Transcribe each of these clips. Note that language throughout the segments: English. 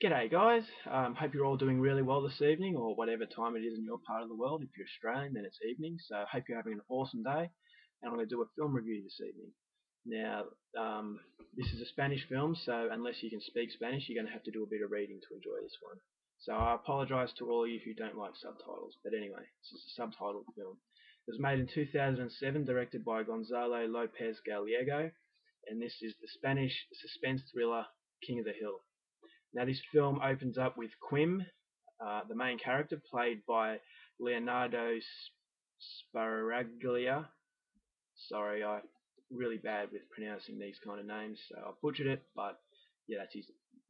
G'day guys, hope you're all doing really well this evening, or whatever time it is in your part of the world. If you're Australian then it's evening, so hope you're having an awesome day, and I'm going to do a film review this evening. Now, this is a Spanish film, so unless you can speak Spanish you're going to have to do a bit of reading to enjoy this one. So I apologise to all of you who don't like subtitles, but anyway, this is a subtitled film. It was made in 2007, directed by Gonzalo Lopez-Gallego, and this is the Spanish suspense thriller King of the Hill. Now this film opens up with Quim, the main character, played by Leonardo Sbaraglia. Sorry, I'm really bad with pronouncing these kind of names, so I butchered it, but yeah,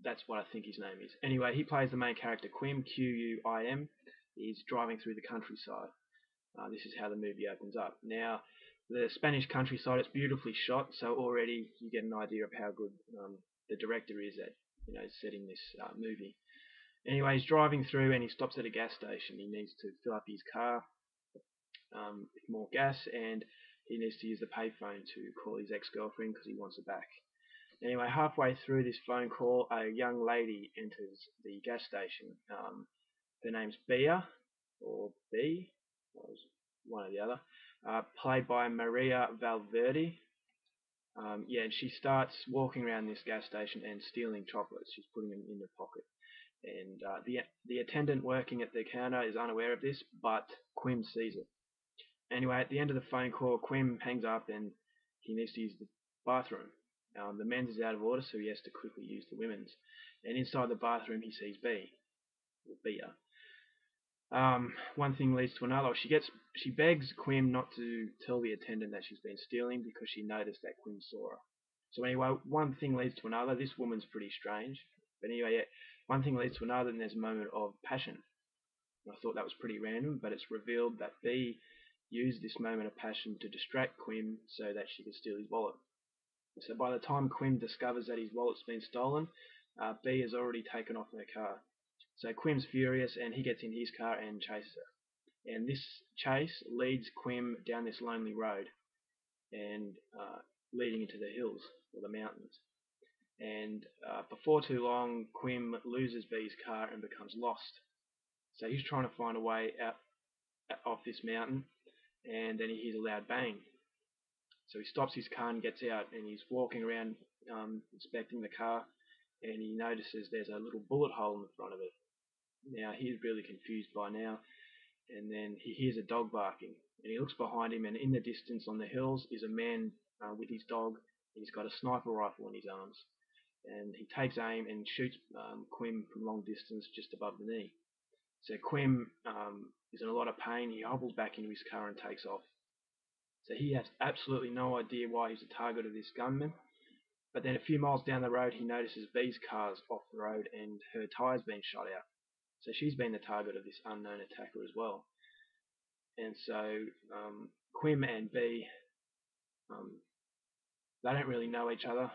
that's what I think his name is. Anyway, he plays the main character Quim, Q-U-I-M. He's driving through the countryside. This is how the movie opens up. Now, the Spanish countryside, it's beautifully shot, so already you get an idea of how good the director is at setting this movie. Anyway, he's driving through and he stops at a gas station. He needs to fill up his car with more gas, and he needs to use the payphone to call his ex-girlfriend because he wants her back. Anyway, halfway through this phone call, a young lady enters the gas station. Her name's Bea, or B, one or the other, played by Maria Valverde. Yeah, and she starts walking around this gas station and stealing chocolates. She's putting them in her pocket. And the attendant working at the counter is unaware of this, but Quim sees it. Anyway, at the end of the phone call, Quim hangs up and he needs to use the bathroom. The men's is out of order, so he has to quickly use the women's. And inside the bathroom, he sees Bea. One thing leads to another. She begs Quim not to tell the attendant that she's been stealing because she noticed that Quim saw her. So anyway, one thing leads to another. This woman's pretty strange. But anyway, yeah, one thing leads to another, and there's a moment of passion. I thought that was pretty random, but it's revealed that Bea used this moment of passion to distract Quim so that she could steal his wallet. So by the time Quim discovers that his wallet's been stolen, Bea has already taken off in her car. So Quim's furious and he gets in his car and chases her. And this chase leads Quim down this lonely road and leading into the hills or the mountains. And before too long, Quim loses Bea's car and becomes lost. So he's trying to find a way out off this mountain, and then he hears a loud bang. So he stops his car and gets out, and he's walking around inspecting the car, and he notices there's a little bullet hole in the front of it. Now he's really confused by now, and then he hears a dog barking, and he looks behind him, and in the distance on the hills is a man with his dog. He's got a sniper rifle in his arms, and he takes aim and shoots Quim from long distance just above the knee. So Quim is in a lot of pain. He hobbles back into his car and takes off. So he has absolutely no idea why he's the target of this gunman. But then a few miles down the road, he notices Bea's car's off the road and her tire's been shot out. So she's been the target of this unknown attacker as well. And so Quim and Bea, they don't really know each other.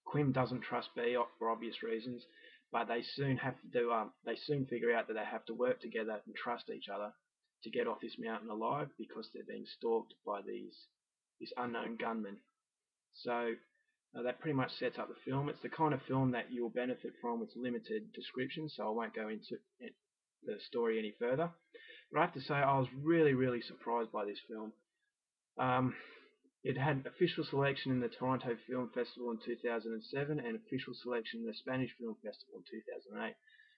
Quim doesn't trust Bea for obvious reasons, but they soon figure out that they have to work together and trust each other to get off this mountain alive because they're being stalked by this unknown gunman. So that pretty much sets up the film. It's the kind of film that you'll benefit from with limited description, so I won't go into the story any further. But I have to say I was really, really surprised by this film. It had official selection in the Toronto Film Festival in 2007 and official selection in the Spanish Film Festival in 2008.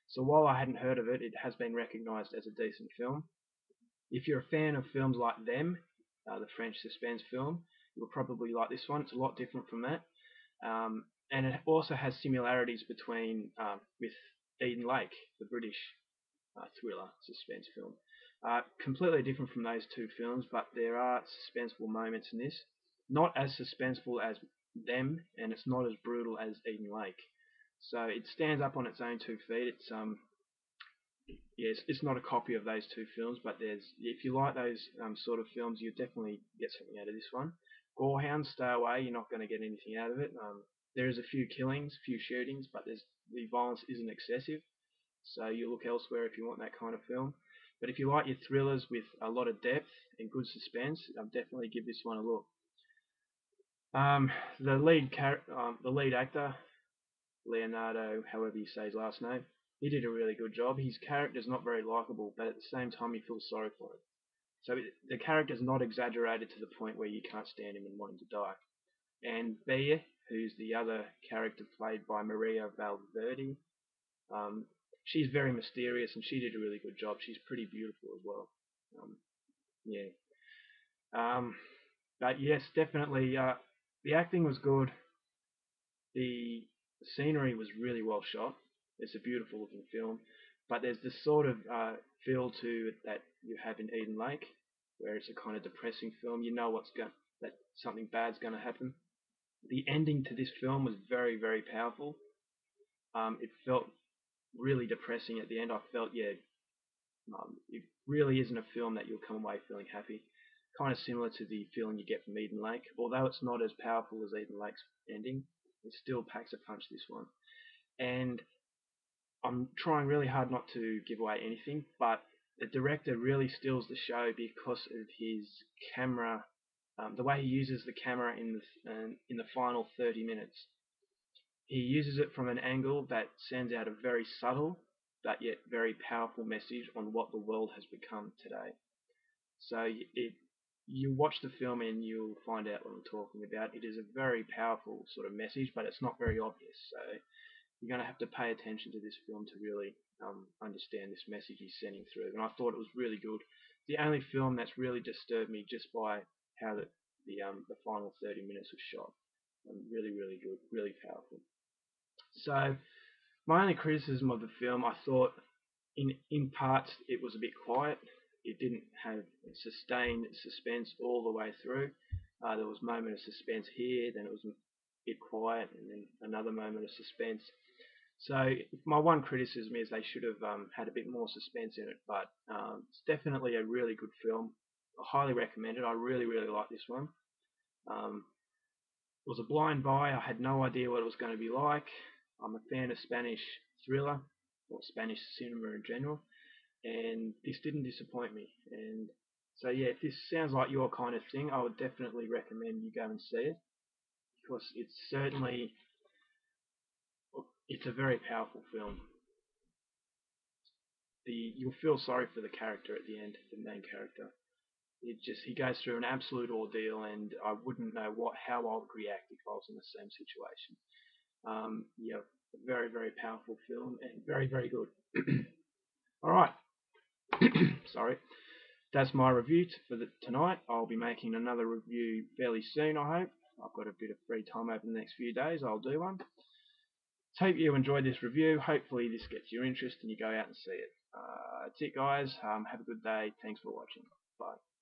So while I hadn't heard of it, it has been recognised as a decent film. If you're a fan of films like Them, the French suspense film, you'll probably like this one. It's a lot different from that. And it also has similarities with Eden Lake, the British thriller suspense film. Completely different from those two films, but there are suspenseful moments in this. Not as suspenseful as Them, and it's not as brutal as Eden Lake. So it stands up on its own 2 feet. It's not a copy of those two films, but if you like those sort of films, you definitely get something out of this one. Gorehounds, stay away. You're not going to get anything out of it. There is a few killings, few shootings, but the violence isn't excessive. So you look elsewhere if you want that kind of film. But if you like your thrillers with a lot of depth and good suspense, definitely give this one a look. The lead actor, Leonardo, however you say his last name, he did a really good job. His character's not very likable, but at the same time you feel sorry for him. So the character's not exaggerated to the point where you can't stand him and want him to die. And Bea, who's the other character played by Maria Valverde, um, she's very mysterious and she did a really good job. She's pretty beautiful as well. Um, yeah. Um, but yes, definitely. The acting was good. The scenery was really well shot. It's a beautiful looking film, but there's this sort of feel to it that you have in Eden Lake, where it's a kind of depressing film. You know that something bad's going to happen. The ending to this film was very, very powerful. It felt really depressing at the end. I felt, yeah, it really isn't a film that you'll come away feeling happy. Kind of similar to the feeling you get from Eden Lake, although it's not as powerful as Eden Lake's ending. It still packs a punch, this one. And I'm trying really hard not to give away anything, but the director really steals the show because of his camera, the way he uses the camera in the final 30 minutes. He uses it from an angle that sends out a very subtle but yet very powerful message on what the world has become today. So you watch the film and you'll find out what I'm talking about. It is a very powerful sort of message, but it's not very obvious. So you're going to have to pay attention to this film to really understand this message he's sending through. And I thought it was really good. The only film that's really disturbed me just by how the final 30 minutes was shot. Really, really good, really powerful. So my only criticism of the film, I thought in parts it was a bit quiet. It didn't have sustained suspense all the way through. There was a moment of suspense here, then it was a bit quiet, and then another moment of suspense. So my one criticism is they should have had a bit more suspense in it, but it's definitely a really good film. I highly recommend it. I really, really like this one. Um, it was a blind buy. I had no idea what it was going to be like. I'm a fan of Spanish thriller or Spanish cinema in general, and this didn't disappoint me. And so yeah, if this sounds like your kind of thing, I would definitely recommend you go and see it because it's a very powerful film. You'll feel sorry for the character at the end, the main character. He goes through an absolute ordeal, and I wouldn't know how I would react if I was in the same situation. Yeah, a very, very powerful film and very, very good. All right, sorry. That's my review for tonight. I'll be making another review fairly soon, I hope. I've got a bit of free time over the next few days. I'll do one. Hope you enjoyed this review. Hopefully this gets your interest and you go out and see it. That's it, guys. Have a good day. Thanks for watching. Bye.